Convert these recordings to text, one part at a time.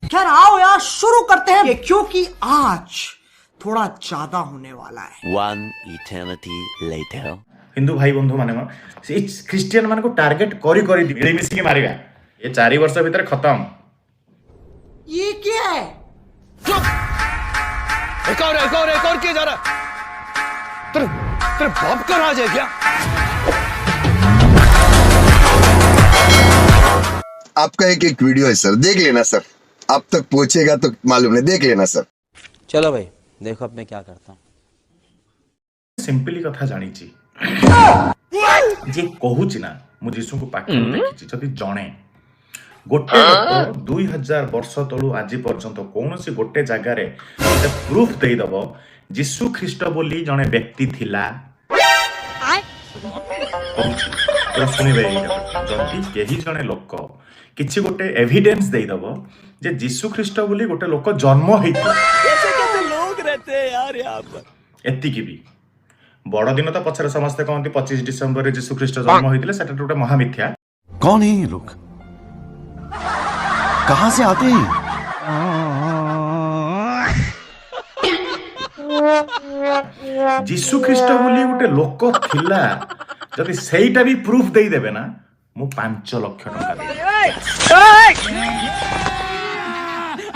खैर आओ यार शुरू करते हैं क्योंकि आज थोड़ा ज्यादा होने वाला है। One eternity later. हिंदू भाई बंधु माने ख्रिस्टियन मान को टार्गेट करी करी मिलमिश के मारिबा ये 4 वर्ष भीतर खत्म। ये क्या है? एक और किया जा रहा है। तेरे बाप का राज है क्या? आपका एक वीडियो है सर, देख लेना सर, आप तक पहुंचेगा तो मालूम नहीं, देख लेना सर। चलो भाई देखो अब मैं क्या करता हूँ। सिंपली कथा जानी ची जे कहूची ना मु जीसु को पाखर देखिची जदि जणे गोटे लोक 2000 वर्ष तलु आज पर्यंत कौनसी गोटे जगह रे प्रूफ दे दबो जीसु ख्रीस्ट बोली जणे व्यक्ति थिला सुनिबे जदि केही जणे लोक किछि गोटे एविडेंस दे दबो जे जीसु ख्रीस्ट बोली गोटे लोक जन्म हेइतो कैसे लोग रहते हैं यार यहाँ पर। एति की भी बड़ दिन तो पछरे समस्त कहते 25 डिसेंबर रे जीसु ख्रीस्ट जन्म होइतिले सेटा गोटे महामिथ्या। कौन है ये लोग, कहां से आते हैं? जीसु ख्रीस्ट बोली गोटे लोक थिला जदि सेइटा भी प्रूफ देई देबे ना मु 5 लाख टका देबे।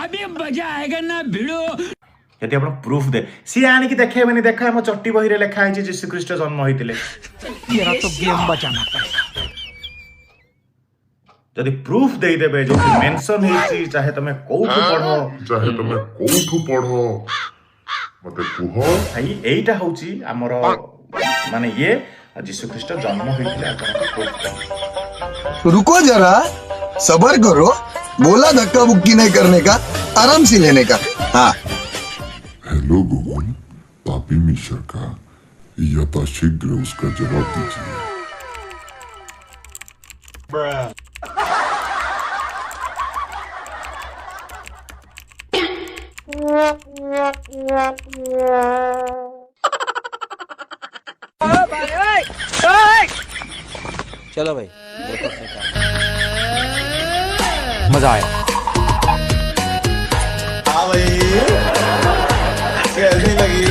अभी मजा आएगा ना भिड़ो। यदि आपण प्रूफ दे सी आनी की देखेबेनी देखा हम चट्टी बही रे लिखा है जीसु ख्रीस्ट जन्म होइतिले तेरा तो गेम बजाना पड़ेगा। जदि प्रूफ देई देबे जो कि मेंशन हेची चाहे तमे कोठु पढो मते कुह भाई एइटा होची हमर माने ये जीसु ख्रीस्ट जन्म होइतिले आपण प्रूफ। रुको जरा, सबर करो, बोला धक्का बुक्की नहीं करने का, आराम से लेने का। हाँ हेलो गूगल, पापी मिश्र का यथाशीघ्र उसका जवाब दीजिए। चलो भाई देखो अब मैं क्या मजा आया। हाँ भाई कैसी लगी?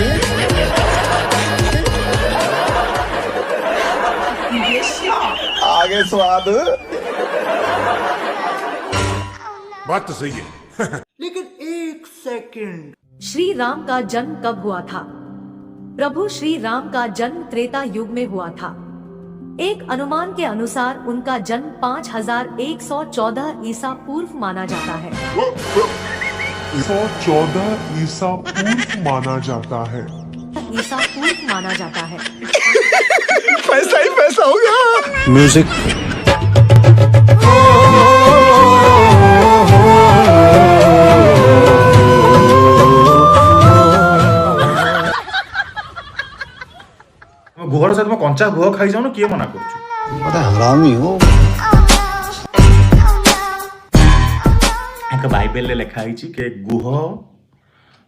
आगे स्वाद बात तो सही है। लेकिन एक सेकंड, श्री राम का जन्म कब हुआ था? प्रभु श्री राम का जन्म त्रेता युग में हुआ था। एक अनुमान के अनुसार उनका जन्म 5114 ईसा पूर्व माना जाता है। 114 ईसा पूर्व माना जाता है। ईसा पूर्व माना जाता है। पैसा ही पैसा हो गया। म्यूजिक गुहर सहित कंचा गुह खाई जाऊन किए मना करछु हरामी हो। एक बाइबल रे लिखा है कि गुह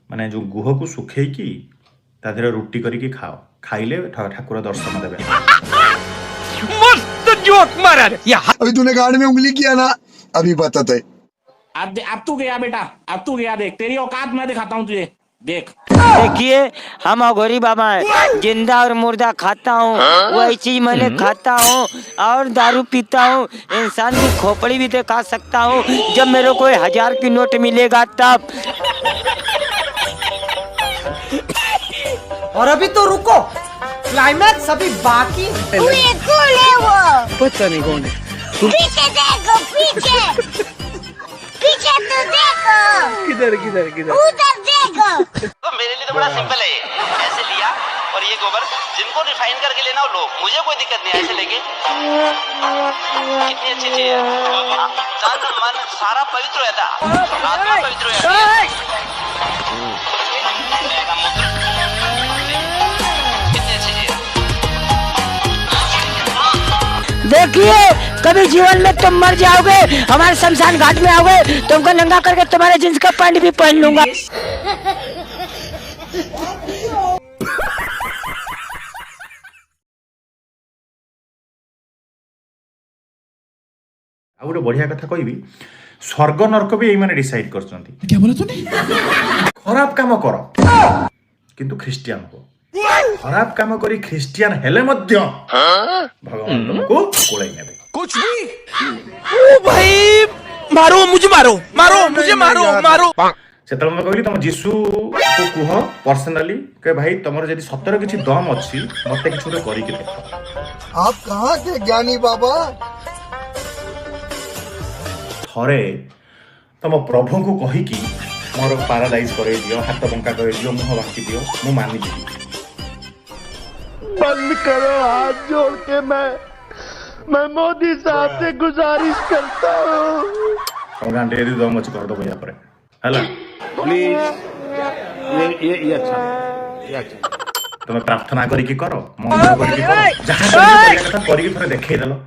माने जो गुह को सुखे की तादेर रुटी करके खाओ, खाइले ठाकुर दर्शन देवे। मस्त जोक मारा रे। अभी तूने गाड़ में उंगली किया ना, अभी पता था। अब तू गया बेटा, अब तू गया, देख तेरी औकात मैं दिखाता हूँ तुझे, देख। देखिए हम अघोरी बाबा हैं, जिंदा और मुर्दा खाता हूँ, वही चीज मैंने खाता हूँ और दारू पीता हूँ। इंसान की खोपड़ी भी तो खा सकता हूँ जब मेरे को 1000 की नोट मिलेगा तब। और अभी तो रुको, क्लाइमैक्स अभी बाकी है। पता नहीं कौन है। पीछे देखो, पीछे पीछे तो देखो, किधर किधर किधर उधर देखो। तो मेरे लिए तो बड़ा सिंपल है, ऐसे लिया और ये गोबर जिनको रिफाइन करके लेना हो लो, मुझे कोई दिक्कत नहीं है। ऐसे लेके कितनी अच्छी चीज है, तन मन सारा पवित्र रहता, आत्मा पवित्र रहती है। कितनी अच्छी चीज है। देखिए कभी जीवन में तुम मर जाओगे, हमारे शमशान घाट में आओगे, तुमको नंगा करके तुम्हारे जींस का पैंट भी पहन लूंगा। आ गोटे बढ़िया कथा कहबी स्वर्ग नरक भी एई डिसाइड करछंती। क्या बोला तूने? खराब काम कर किंतु ख्रिस्टियन हो, खराब काम करी ख्रिस्टियन हेले मध्य भगवान तुमको कोड़े नेबे। कुछ भी ओ भाई मारो मुझे, मारो मारो मुझे, मारो मारो। सेतल मैं कहली तुम जीसु को कुह पर्सनली के भाई तुमर जदी सतर किछि दम अछि मते किछु रे करी के देखो। आप कहाँ के ज्ञानी बाबा? थरे तुम प्रभु को कही कि मोर पैरालाइज करे दियो, हाथ बंका करे दियो, मुंह बाकी दियो, मु मानी दियो। बंद करो हाथ जोड़ के, मैं मोदी साहब से गुजारिश करता हूँ। हम गांडे यदि दम अछि कर दो भैया पर हला प्लीज। ये अच्छा तुम प्रार्थना करी कि करो, मन करी कि करो, जहां करी कथा करी थरे देखै देलो,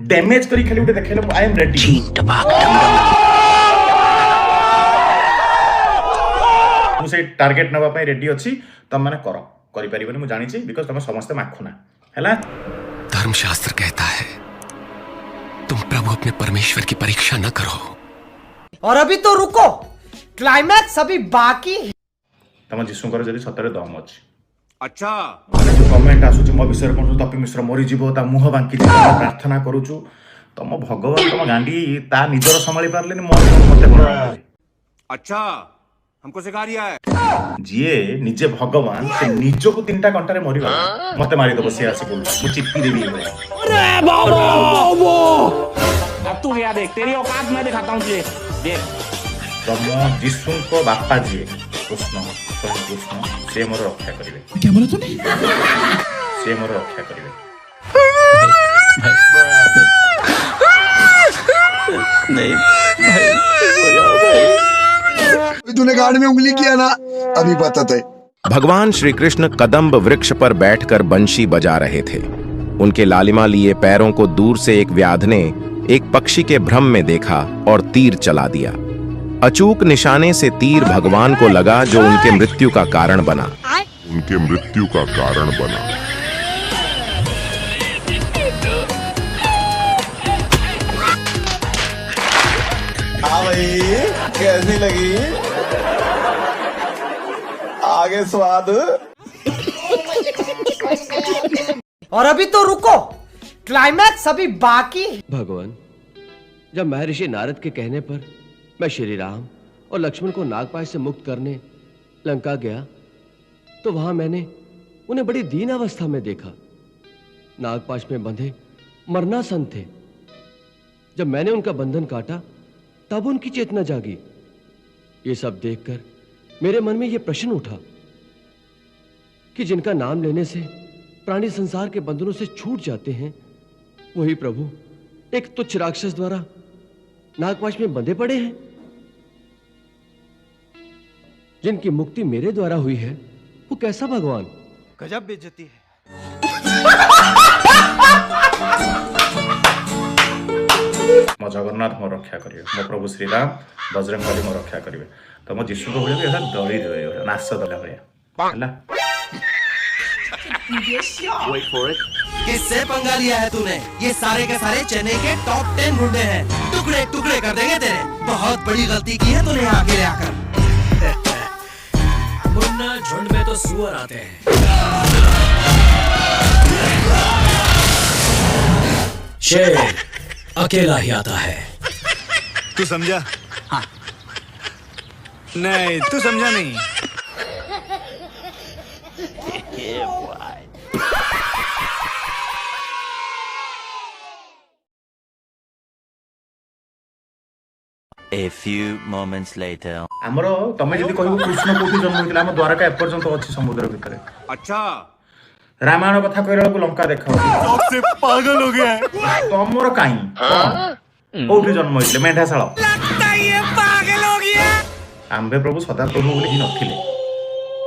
डैमेज करी खाली उठे देखैलो आई एम रेडी। मु से टारगेट नबा पई रेडी अछि, तुम माने करो, करि परिबनी मु जानि छी बिकॉज़ तुम समस्त माखुना हला। धर्मशास्त्र कहता है तुम प्रभु अपने परमेश्वर की परीक्षा न करो। और अभी तो रुको, क्लाइमैक्स अभी बाकी है। तुम जीशुकर जदि सतरे दम अछि, अच्छा जो कमेंट आसुची मो विषय कोन तपी मिश्र मरि जीवो ता मुह बांकी जीवो प्रार्थना करूछु, तुम भगवान तुम गांडी ता निजर संभाली पारलेनी, मते बोल। अच्छा हमको सिखा रिया है जिए निजे भगवान से निज को 3टा घंटा रे मरिबा मते मारी दबो से आसी बोल मु चिप्पी देबी। अरे बाबा अब तू गया देख, तेरी औकात मैं दिखाता हूँ तुझे, देख। तुम जीशु को बापा जी कृष्ण स्वयं कृष्ण से मोर रक्षा करिवे। क्या बोला तूने? से मोर रक्षा करिवे। नहीं भाई तूने गाड़ में उंगली किया ना, अभी पता थे। भगवान श्री कृष्ण कदम्ब वृक्ष पर बैठकर बंशी बजा रहे थे। उनके लालिमा लिए पैरों को दूर से एक व्याध ने एक पक्षी के भ्रम में देखा और तीर चला दिया। अचूक निशाने से तीर भगवान को लगा जो उनके मृत्यु का कारण बना। उनके मृत्यु का कारण बना। हाँ भाई कैसी लगी? आगे स्वाद। और अभी तो रुको, क्लाइमैक्स अभी बाकी है। भगवान, जब महर्षि नारद के कहने पर मैं श्री राम और लक्ष्मण को नागपाश से मुक्त करने लंका गया तो वहां मैंने उन्हें बड़ी दीन अवस्था में देखा। नागपाश में बंधे मरनासन थे। जब मैंने उनका बंधन काटा तब उनकी चेतना जागी। ये सब देखकर मेरे मन में यह प्रश्न उठा कि जिनका नाम लेने से प्राणी संसार के बंधनों से छूट जाते हैं, वही प्रभु एक तुच्छ राक्षस द्वारा नागपाश में बंधे पड़े हैं। जिनकी मुक्ति मेरे द्वारा हुई है वो कैसा भगवान? गजब बेइज्जती है। मो जगन्नाथ मो रक्षा करिवे, मो प्रभु श्री राम बजरंगबली मो रक्षा करिवे। तो मो जीशु को बोले एटा दली देवे नाश दला भैया हला। Wait for it. किससे पंगा लिया है तूने? ये सारे के सारे चेन्नई के टॉप 10 गुंडे हैं। टुकड़े टुकड़े कर देंगे तेरे। बहुत बड़ी गलती की है तूने यहाँ अकेले आकर। मुन्ना, झुंड में तो सुअर आते हैं। शेर अकेला ही आता है। तू समझा? हाँ। नहीं तू समझा नहीं। A few moments later. हमरो तमे जदी कहबो कृष्ण कोठी जन्म होइतला हम द्वारका एपर्यंत अछि समुद्र भितरे। अच्छा रामायण कथा कहला को लंका देखो सबसे पागल हो गया है। तमरो काई कोठी जन्म होइतले मेंढाशाଳ। लगता है ये पागल हो गया। आंबे प्रभु सदा प्रभु बोली ही नथिले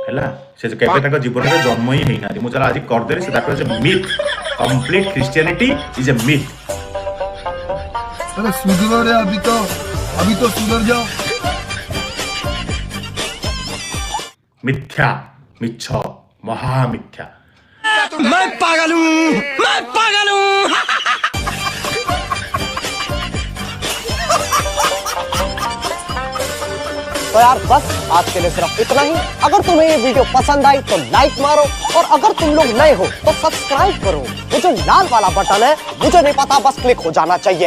हैला से केबे तक जीवन रे जन्म ही हेइना मु चला आज कर देले say that was a myth. Complete Christianity is a myth. अरे सुधरो रे, अभी तो सुधर जाओ। मिथ्या, मिच्छ, महामिथ्या। मैं पागल हूँ, मैं पागल हूँ। तो यार बस आज के लिए सिर्फ इतना ही। अगर तुम्हें ये वीडियो पसंद आई तो लाइक मारो, और अगर तुम लोग नए हो तो सब्सक्राइब करो। वो जो लाल वाला बटन है मुझे नहीं पता, बस क्लिक हो जाना चाहिए।